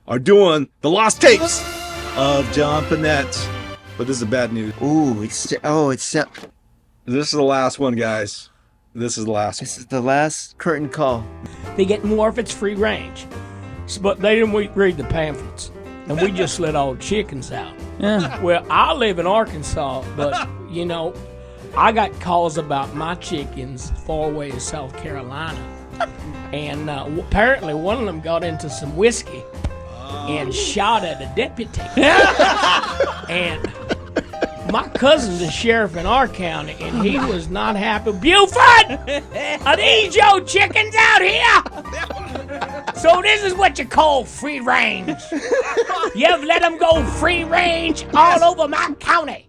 are doing the lost tapes of John Pinette'S. But this is bad news. Ooh, This is the last one, guys. This is the last this one. is the last curtain call. They get more if it's free range. But they didn't read the pamphlets. And we just let all the chickens out. Yeah. Well, I live in Arkansas, but, you know, I got calls about my chickens far away in South Carolina. And apparently one of them got into some whiskey and shot at a deputy. And my cousin's a sheriff in our county, and he was not happy. Buford! Are these your chickens out here? So this is what you call free range. You've let them go free range all over my county.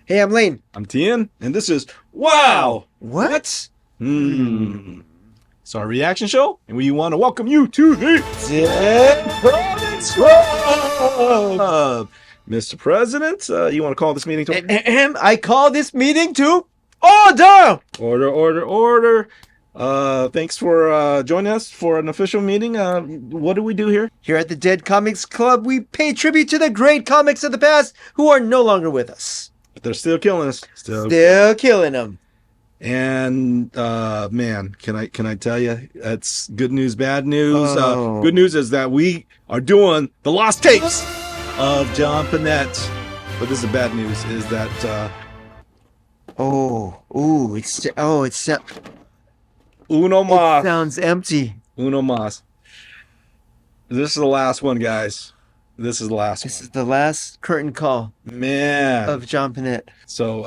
Hey, I'm Layne. I'm Thien, and this is Wow! What? It's our reaction show, and we want to welcome you to the Dead Comics Club. Mr. President, you want to call this meeting to I call this meeting to order. order? Thanks for joining us for an official meeting. What do we do here? Here at the Dead Comics Club, we pay tribute to the great comics of the past who are no longer with us. But they're still killing us. Still killing them. And man, can I tell you, it's good news, bad news. Oh. Good news is that we are doing the lost tapes of John Pinette'S. But this is the bad news is that It uno mas. sounds empty. Uno mas. This is the last one, guys. This is the last This one. is the last curtain call Man. of John Pinette. So,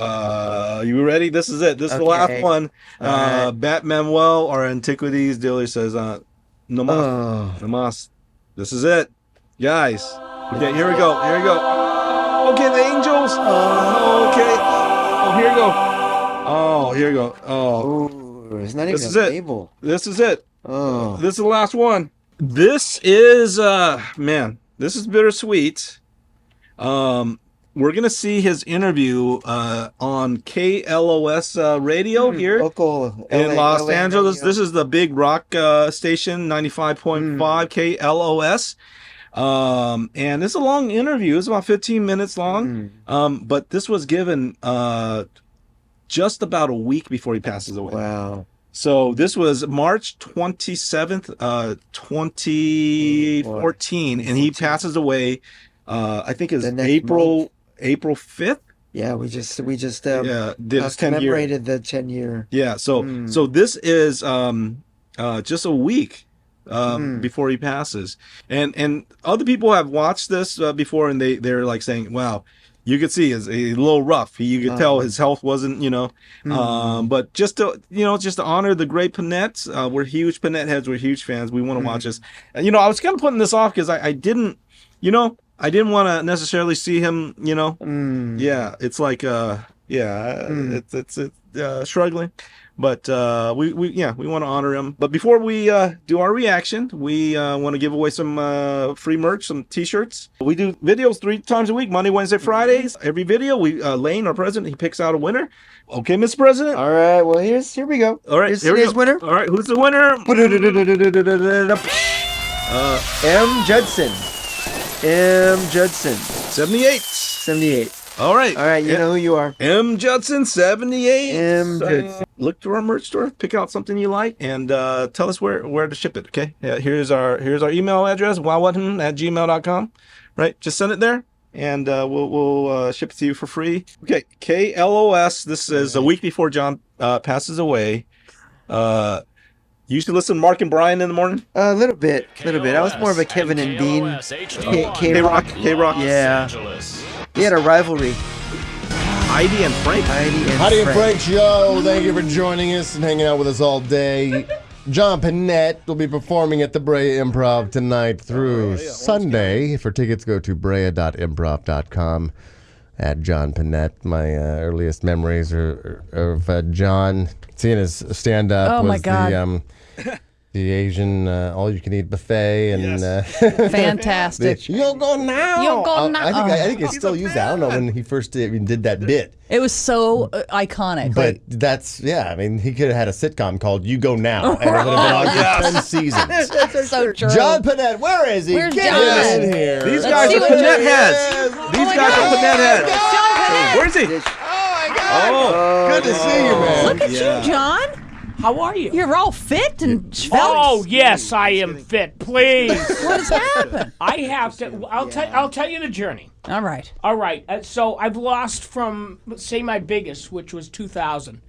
you ready? This is it. This is the last Okay. one. All right. Bat Manuel, our antiquities dealer, says, no mas. Oh. No mas. This is it. Guys. Okay, here we go. Okay, the angels. Okay. Oh, here we go. Oh, here we go. Oh, Ooh, it's not even This is a it. label. this is it. Oh. This is the last one. This is, man, this is bittersweet. We're going to see his interview on KLOS radio here Local in LA Los Angeles. radio. This is the big rock station, 95.5 KLOS. And it's a long interview. It's about 15 minutes long. But this was given just about a week before he passes away. Wow. So this was March 27th, 2014, and he passes away. I think it's The next April 5th. Yeah, we just Yeah, did his 10 year. commemorated the 10-year. Yeah, so this is just a week before he passes, and other people have watched this before, and they're like saying, "Wow, you could see he's a little rough. You could tell his health wasn't, but just to honor the great Pinettes. We're huge Pinette heads. We're huge fans. We want to watch this. And, I was kind of putting this off because I didn't want to necessarily see him. Yeah, it's like it's struggling. But we want to honor him. But before we do our reaction, we want to give away some free merch, some T-shirts. We do videos 3 times a week, Monday, Wednesday, Fridays. Every video, Layne, our president, he picks out a winner. Okay, Mr. President. All right, well here we go. All right, Here's here we today's go. winner. All right, who's the winner? M. Judson. 78. 78. All right. All right, you know who you are. M. Judson, 78. M. Judson. Look through our merch store, pick out something you like, and tell us where to ship it. Okay. Yeah. Here's our email address, wowwhatn@gmail.com. Right. Just send it there, and we'll ship it to you for free. Okay. KLOS. This is a week before John passes away. You used to listen to Mark and Brian in the morning. A little bit. I was more of a Kevin and Dean. K-Rock. K-Rock. Yeah. They had a rivalry. Heidi and Frank. Heidi and Frank Show. Thank you for joining us and hanging out with us all day. John Pinette will be performing at the Brea Improv tonight through Sunday. For tickets, go to brea.improv.com. At John Pinette. My earliest memories are of John seeing his stand-up. Oh, my God. The Asian all-you-can-eat buffet and Fantastic. You'll go now. You'll go now. I think it's still used. I don't know when he first did that bit. It was so iconic. But that's, I mean, he could have had a sitcom called You Go Now, and it would have been on for 10 seasons. That's so true. John Pinette, where is he? Where's Get John? him in here. These Let's guys see are what Pinette John heads. These guys are Pinette heads. John Pinette. Where's he? Oh, my God. Good to see you, man. Look at you, John. How are you? You're all fit and svelte. Oh yes, I am fit. Please. What has happened? I have to. I'll tell you the journey. All right. All right. So I've lost from, say, my biggest, which was 2,000,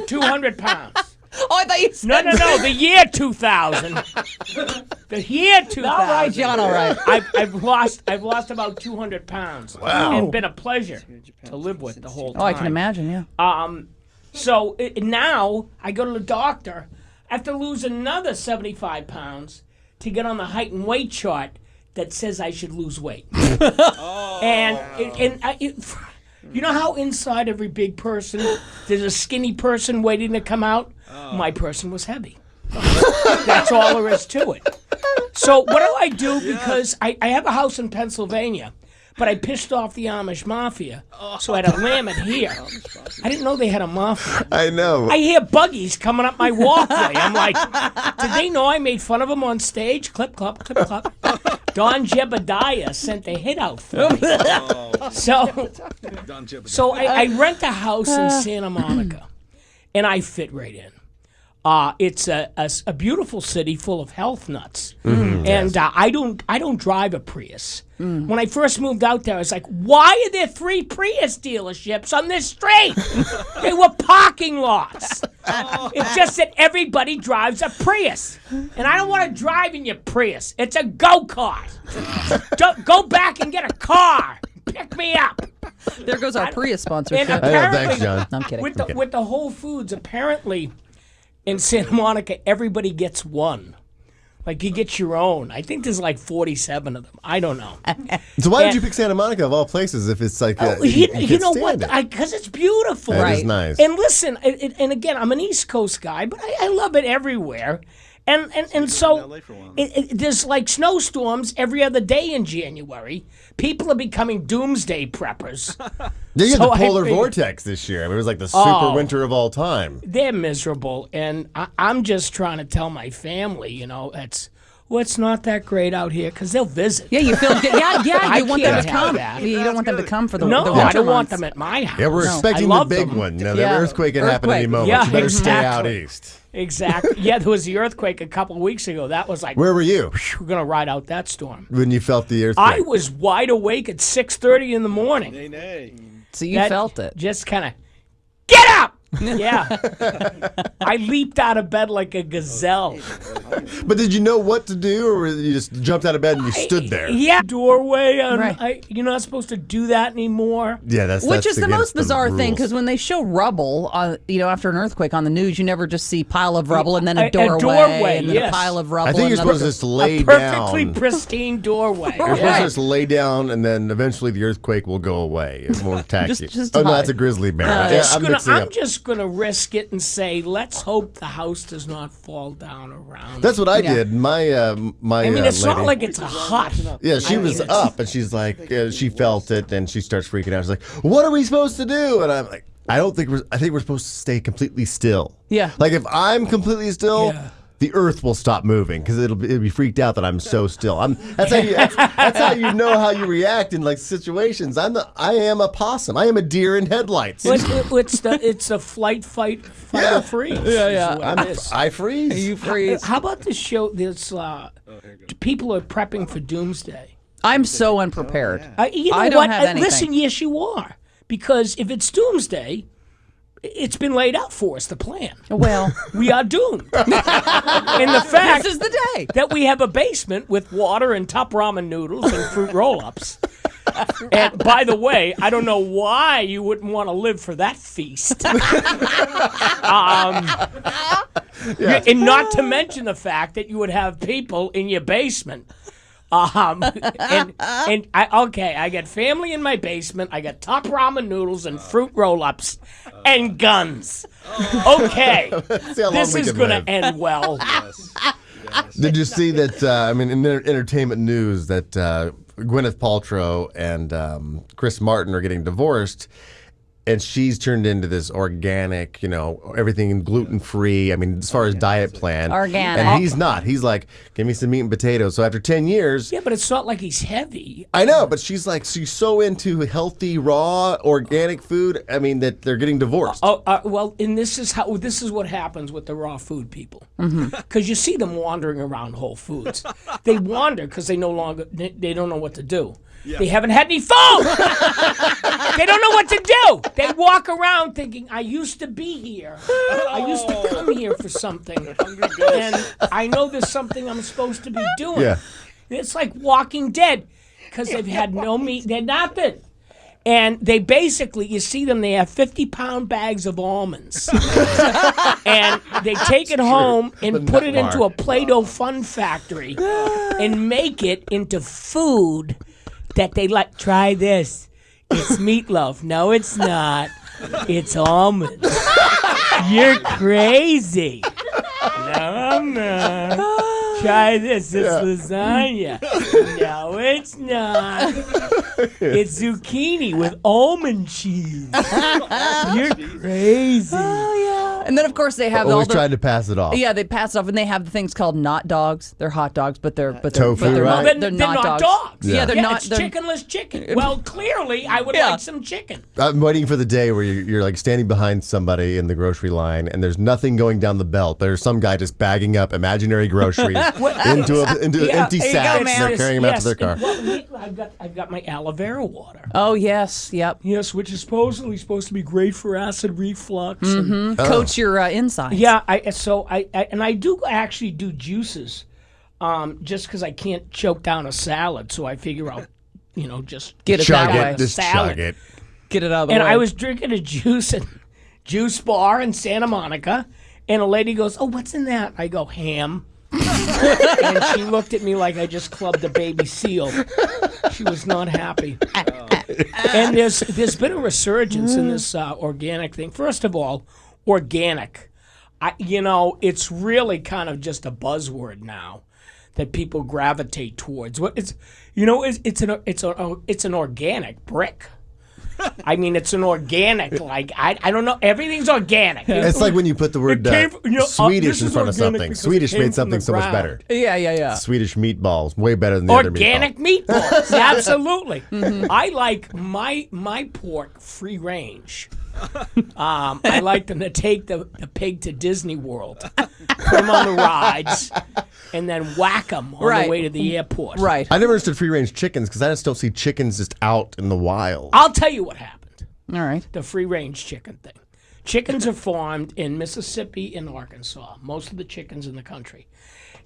200 pounds. Oh, I thought you said No. The year 2000. The year 2000. All right, John. All right. I've lost about 200 pounds. Wow. And been a pleasure to live with the whole time. Oh, I can imagine. Yeah. So now I go to the doctor. I have to lose another 75 pounds to get on the height and weight chart that says I should lose weight. And you know how inside every big person there's a skinny person waiting to come out? My person was heavy. That's all there is to it. So what do I do? Because I have a house in Pennsylvania. But I pissed off the Amish mafia, so I had to lam it here. I didn't know they had a mafia. I know. I hear buggies coming up my walkway. I'm like, did they know I made fun of them on stage? Clip, clop, clip, clop. Don Jebediah sent a hit out for me. So I rent a house in Santa Monica, and I fit right in. It's a beautiful city full of health nuts, and I don't drive a Prius. When I first moved out there, I was like, "Why are there 3 Prius dealerships on this street? They were parking lots." It's just that everybody drives a Prius, and I don't want to drive in your Prius. It's a go-kart. Go back and get a car. Pick me up. There goes our Prius sponsorship. And apparently, thanks, John. I'm kidding. With the Whole Foods, apparently. In Santa Monica, everybody gets one. Like, you get your own. I think there's like 47 of them. I don't know. So why did you pick Santa Monica of all places if it's like you know what? Because it's beautiful. That Right. is nice. And listen, and again, I'm an East Coast guy, but I love it everywhere. And so there's like snowstorms every other day in January. People are becoming doomsday preppers. You had So the polar I figured- vortex this year. I mean, it was like the super winter of all time. They're miserable, and I'm just trying to tell my family, it's not that great out here because they'll visit. Yeah, you feel good. Yeah. I You want them can't to have come. that. You don't want them to come for the No, the I winter don't want months. them at my house. Yeah, we're expecting I the love big them. one. Now, Yeah. the earthquake can happen any Earthquake. moment. Yeah, You better stay out exactly. east. Exactly. Yeah, there was the earthquake a couple of weeks ago. That was like, Where were you we're going to ride out that storm. when you felt the earthquake? I was wide awake at 6:30 in the morning. So you That felt it. Just kind of, get up! Yeah. I leaped out of bed like a gazelle. But did you know what to do, or you just jumped out of bed and you stood there? Yeah. Doorway. Right. You're not supposed to do that anymore. Yeah, that's Which is the against most bizarre thing, rules. because when they show rubble, after an earthquake on the news, you never just see pile of rubble and then a doorway, and then yes. a pile of rubble. I think you're and another- supposed to just lay A perfectly down. pristine doorway. You're supposed to just lay down, and then eventually the earthquake will go away. It won't attack you. just Oh no, hide. that's a grizzly bear. Yeah, I'm just gonna risk it and say, let's hope the house does not fall down around. That's what I Yeah. did. My my. I mean, it's lady, not like it's a hut. Yeah, she was up, and she's like, she felt it, and she starts freaking out. She's like, "What are we supposed to do?" And I'm like, I think we're supposed to stay completely still. Yeah. Like if I'm completely still. Yeah. The earth will stop moving because it'll be freaked out that I'm so still. That's how you know how you react in like situations. I am a possum. I am a deer in headlights. It's a fight or freeze. Yeah. I freeze. You freeze. How about this show? This people are prepping for doomsday. I'm so unprepared. You know I don't what? have anything. Listen, yes, you are, because if it's doomsday, it's been laid out for us. The plan. Well, We are doomed. And the fact this is the day. that we have a basement with water and top ramen noodles and fruit roll-ups. And by the way, I don't know why you wouldn't want to live for that feast. And not to mention the fact that you would have people in your basement I got family in my basement. I got top ramen noodles and fruit roll-ups and guns. Okay, See how long this we is can going live. to end well. Did you see that? In entertainment news, that Gwyneth Paltrow and Chris Martin are getting divorced, and she's turned into this organic, everything gluten-free. I mean, as far as diet plan, Organic. And he's not. He's like, give me some meat and potatoes. So after 10 years, Yeah, but it's not like he's heavy. I know, but she's so into healthy, raw, organic food. I mean, that they're getting divorced. Well, and this is what happens with the raw food people. Because you see them wandering around Whole Foods. They wander because they don't know what to do. Yeah. They haven't had any food. They don't know what to do. They walk around thinking, I used to be here. I used to come here for something. And I know there's something I'm supposed to be doing. Yeah. It's like Walking Dead because they've had no meat. They're nothing. And they basically, you see them, they have 50-pound bags of almonds. And they take it home and put it into a Play-Doh fun factory and make it into food that they like. Try this. It's meatloaf. No, it's not. It's almonds. You're crazy. No, I'm not. Try this. It's lasagna. No, it's not. It's zucchini with almond cheese. You're crazy. Oh, yeah. And then, of course, they have Always trying to pass it off. Yeah, they pass it off, and they have the things called not dogs. They're hot dogs, but they're Tofu, but they're right? not, They're not not dogs. dogs. Yeah, they're not. It's They're, chickenless chicken. Well, clearly, I would like some chicken. I'm waiting for the day where you're like standing behind somebody in the grocery line, and there's nothing going down the belt. There's some guy just bagging up imaginary groceries into empty sacks, and they're carrying them out to their car. Well, I've got my aloe vera water. Oh yes, yep. Yes, which is supposedly supposed to be great for acid reflux. And, Coats your insides. yeah, I do actually do juices, just because I can't choke down a salad, so I figure I'll, just Get it Chug that way. it, just chug it. Get it out of the And way. I was drinking a juice at Juice Bar in Santa Monica, and a lady goes, "Oh, what's in that?" I go, "Ham." And she looked at me like I just clubbed a baby seal. She was not happy. And there's been a resurgence in this organic thing. First of all, organic. It's really kind of just a buzzword now that people gravitate towards. It's an organic brick. I mean, it's an organic, I don't know. Everything's organic. It's like when you put the word Swedish in front of something. Swedish made something so much better. Yeah. Swedish meatballs, way better than the other Organic meatballs. meatballs, absolutely. I like my pork free range. I like them to take the pig to Disney World, put him on the rides, and then whack him on the way to the airport. Right. I never understood free-range chickens because I just don't see chickens just out in the wild. I'll tell you what happened. All right. The free-range chicken thing. Chickens are farmed in Mississippi and Arkansas, most of the chickens in the country.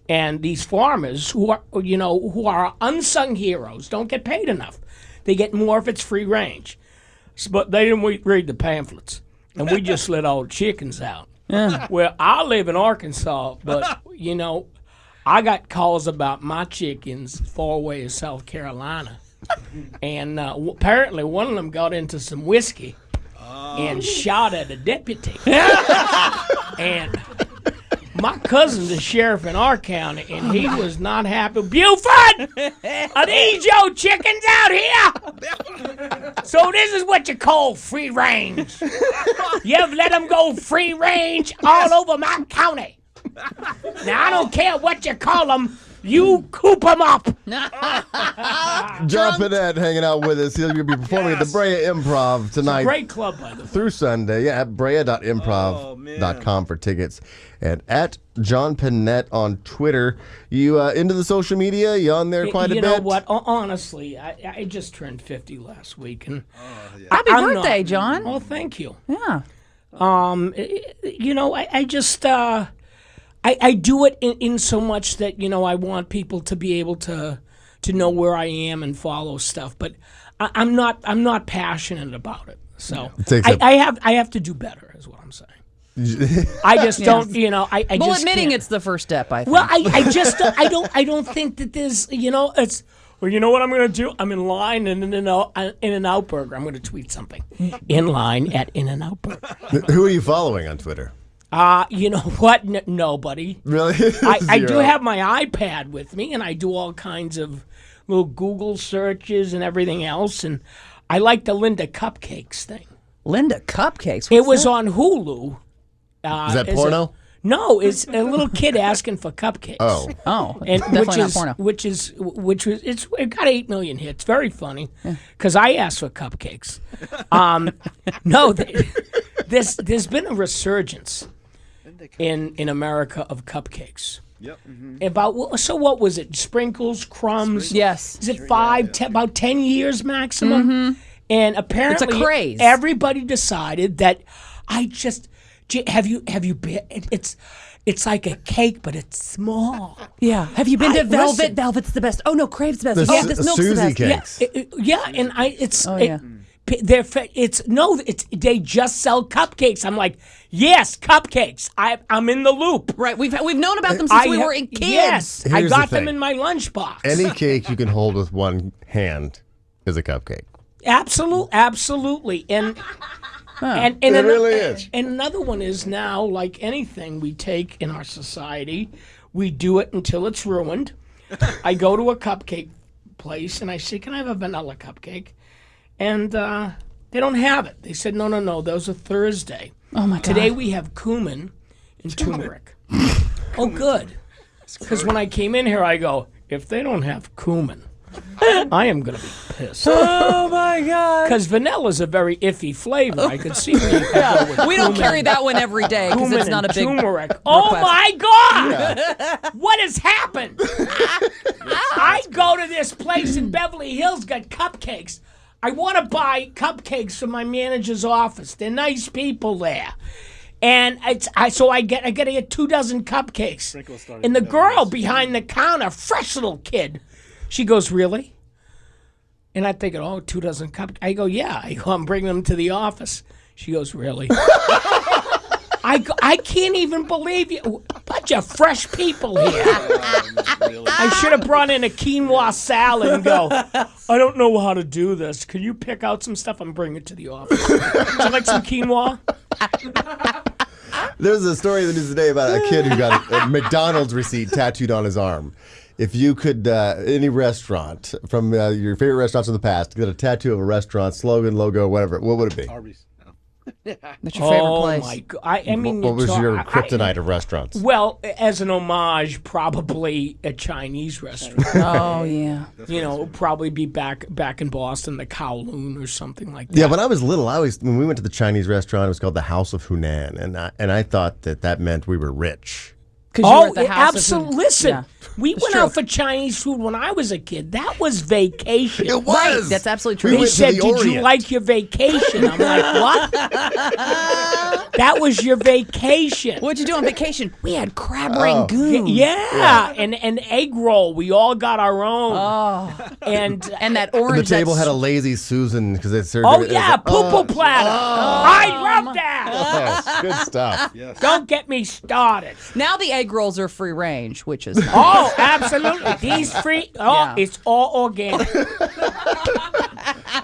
And these farmers who are unsung heroes don't get paid enough. They get more if it's free range. But they didn't read the pamphlets. And we just let all the chickens out. Well, I live in Arkansas, but, I got calls about my chickens far away in South Carolina. And apparently one of them got into some whiskey and shot at a deputy. And my cousin's the sheriff in our county, and he was not happy. Buford! Are these your chickens out here? So this is what you call free range. You've let them go free range all over my county. Now, I don't care what you call them. You coop them up. John Pinette hanging out with us. He'll be performing at the Brea Improv tonight. Great club, by the way. Through Sunday. Yeah, at brea.improv.com for tickets. And at John Pinette on Twitter. You into the social media? You on there quite a bit? You know what? Honestly, I just turned 50 last week. And Happy birthday, John. Oh, thank you. Yeah. I just... I do it in so much that, I want people to be able to know where I am and follow stuff, but I'm not passionate about it. So I have to do better, is what I'm saying. I just don't, I Well, just admitting can't. it's the first step, I think. Well, I don't think that there's, it's. Well, you know what I'm going to do? I'm in line in In-N-Out Burger. I'm going to tweet something. In line at In-N-Out Burger. Who are you following on Twitter? You know what? Nobody. Really? I do have my iPad with me, and I do all kinds of little Google searches and everything else. And I like the Linda Cupcakes thing. Linda Cupcakes? It was on Hulu. Is that porno? No, it's a little kid asking for cupcakes. Oh, And definitely not porno. It got 8 million hits. Very funny, because I asked for cupcakes. No, there's been a resurgence in America of cupcakes. Yep. So what was it? Sprinkles, crumbs. Yes. Is it about 10 years maximum? And apparently, It's a craze. Everybody decided that have you been? It's like a cake, but it's small. Yeah. Have you been to Velvet? Listen. Velvet's the best. Oh, no, Crave's the best. The This milk's the Susie best. cakes. They just sell cupcakes. I'm like, yes, cupcakes. I'm in the loop. Right. We've known about them since we were kids. Yes, I Here's got the them thing. in my lunchbox. Any cake you can hold with one hand is a cupcake. Absolutely. And It really is. And another one is now, like anything we take in our society, we do it until it's ruined. I go to a cupcake place and I say, "Can I have a vanilla cupcake?" And they don't have it. They said, "No, those are Thursday. Oh, my God. Today we have cumin and turmeric." Oh, good. Because when I came in here, I go, if they don't have cumin, I am going to be pissed. Oh, my God. Because vanilla's a very iffy flavor. I could see where you could go with We don't carry that one every day because cumin it's not a and big turmeric. Oh, request. my God! What has happened? I go to this place in Beverly Hills, got cupcakes. I want to buy cupcakes from my manager's office. They're nice people there. And I got to get 2 dozen cupcakes. And the girl behind the counter, fresh little kid, she goes, "Really?" And I'm thinking, 2 dozen cupcakes. I go, "Yeah." I go, "I'm bringing them to the office." She goes, "Really?" I can't even believe you. A bunch of fresh people here. I should have brought in a quinoa salad and go, "I don't know how to do this. Can you pick out some stuff and bring it to the office?" Would you like some quinoa? There's a story in the news today about a kid who got a McDonald's receipt tattooed on his arm. If you could, any restaurant from your favorite restaurants in the past, get a tattoo of a restaurant, slogan, logo, whatever, what would it be? Arby's. That's your favorite place. Oh, my God. I mean, What was your I- kryptonite of restaurants? Well, as an homage, probably a Chinese restaurant. Oh, yeah. Probably be back in Boston, the Kowloon or something like that. Yeah, when I was little, when we went to the Chinese restaurant, it was called the House of Hunan, and I thought that meant we were rich. 'Cause you were at the house of absolutely. food. Listen, Yeah. we It's went true. out for Chinese food when I was a kid. That was vacation. It was. Right, that's absolutely true. We They went to said, the "Did you Orient." like your vacation?" I'm like, "What?" That was your vacation. What'd you do on vacation? We had crab rangoon. Yeah, and egg roll. We all got our own. Oh, And and that And orange. the table that's- had a lazy Susan because they served. oh it was yeah, like, poo-poo platter. I love that. yes, good stuff. Don't get me started. Now the egg rolls are free range, which is nice. Oh, absolutely. These free. Oh, Yeah. it's all organic.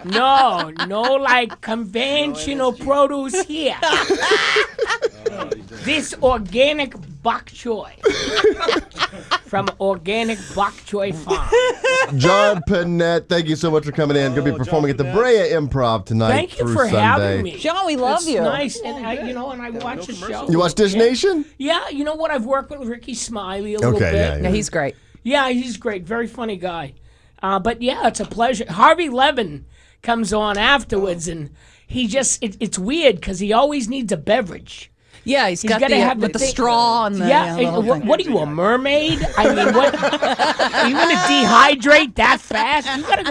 No, like conventional produce here. This organic bok choy from Organic Bok Choy Farm. John Pinette, thank you so much for coming in. Going to be performing at the Brea Improv tonight Thank you through for Sunday. having me. John, we love It's you. nice, and I watch the show. You watch Dish Nation? Yeah, you know what? I've worked with Ricky Smiley a little Okay, bit. Yeah, he's great. Yeah, he's great. Very funny guy. But yeah, it's a pleasure. Harvey Levin comes on afterwards, and he just, it's weird because he always needs a beverage. Yeah, he's got gotta the have with the thing. straw and the Yeah, little what, thing. what are you, a mermaid? I mean, what? Are you going to dehydrate that fast? You gotta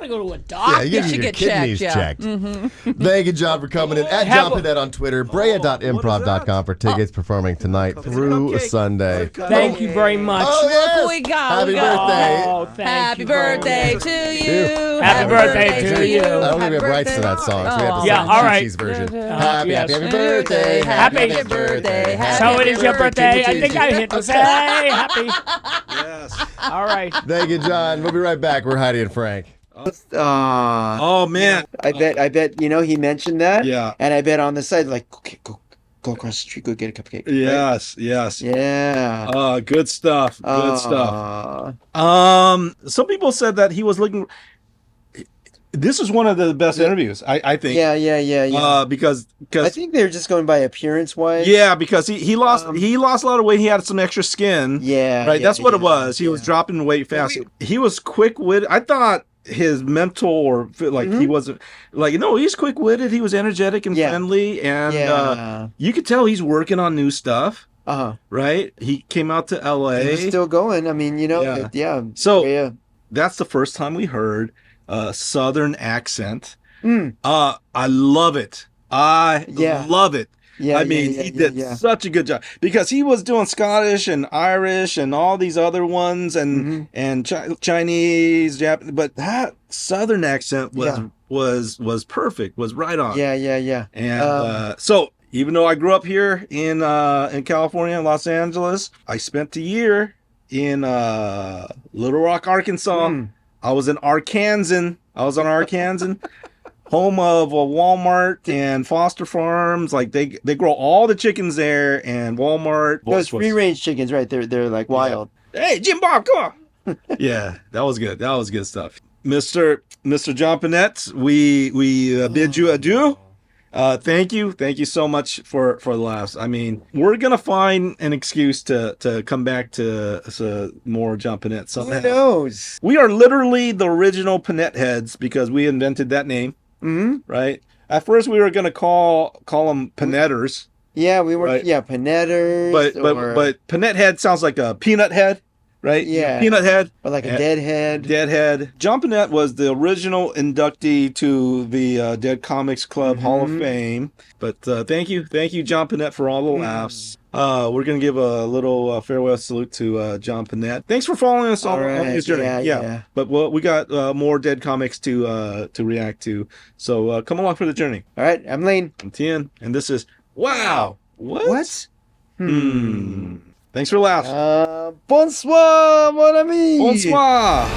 go to a doctor. Yeah, you should your get kidneys checked, yeah. Thank you, John, for coming in. At Have John a- Pinette on Twitter, brea.improv.com for tickets performing tonight through Cupcake. Sunday. Thank you very much. Oh, Look yes. what we got. Happy We got- birthday. Oh, thank Happy you very birthday much. to you. Happy birthday to you. I don't think we have rights to that song, so we have to Oh. sing Yeah, all right. Chi-Chi's version. Yes. Happy birthday. Happy Happy birthday. So it is your birthday. I think I hit the say happy. Yes. All right. Thank you, John. We'll be right back. We're Heidi and Frank. Oh man. I bet, he mentioned that. Yeah. And I bet on the side, like, okay, go across the street, go get a cupcake. Yes. Yes. Yeah. Good stuff. Good stuff. Some people said that he was looking. This is one of the best interviews, I think. Yeah. Because I think they're just going by appearance wise. yeah, because he lost a lot of weight. He had some extra skin. Yeah. Right. yeah, That's what it yeah, was. He was dropping weight fast. He was quick witted. I thought his mental or like he wasn't like he's quick witted. He was energetic and friendly, and you could tell he's working on new stuff. Right. He came out to L.A. He's still going. I mean, yeah. So that's the first time we heard a Southern accent. I love it. I love it. Yeah, I mean, he did such a good job because he was doing Scottish and Irish and all these other ones and Chinese, Japanese, but that Southern accent was perfect, was right on. Yeah. And so even though I grew up here in California, Los Angeles, I spent a year in Little Rock, Arkansas. I was an Arkansan. Home of a Walmart and Foster Farms. Like they grow all the chickens there, and Walmart. Those free range chickens, right? They're like wild. Hey, Jim Bob, come on. Yeah, that was good. That was good stuff. Mr. John Pinette, we bid you adieu. Thank you so much for the laughs. I mean, we're gonna find an excuse to come back to more John Pinette somehow. Who knows? We are literally the original Pinette heads because we invented that name. Right. At first, we were gonna call them Pinetters. Yeah, we were. Right. Yeah, Pinetters. But Pinette head sounds like a peanut head, right? Yeah. Peanut head. Or like a deadhead. Deadhead. John Pinette was the original inductee to the Dead Comics Club Hall of Fame. But thank you, John Pinette, for all the laughs. We're going to give a little farewell salute to John Pinette. Thanks for following us on this journey. Yeah. But we got more Dead Comics to react to. So come along for the journey. All right, I'm Layne. I'm Thien, and this is Wow. What? What? Thanks for the laughs. Bonsoir, mon ami. Bonsoir.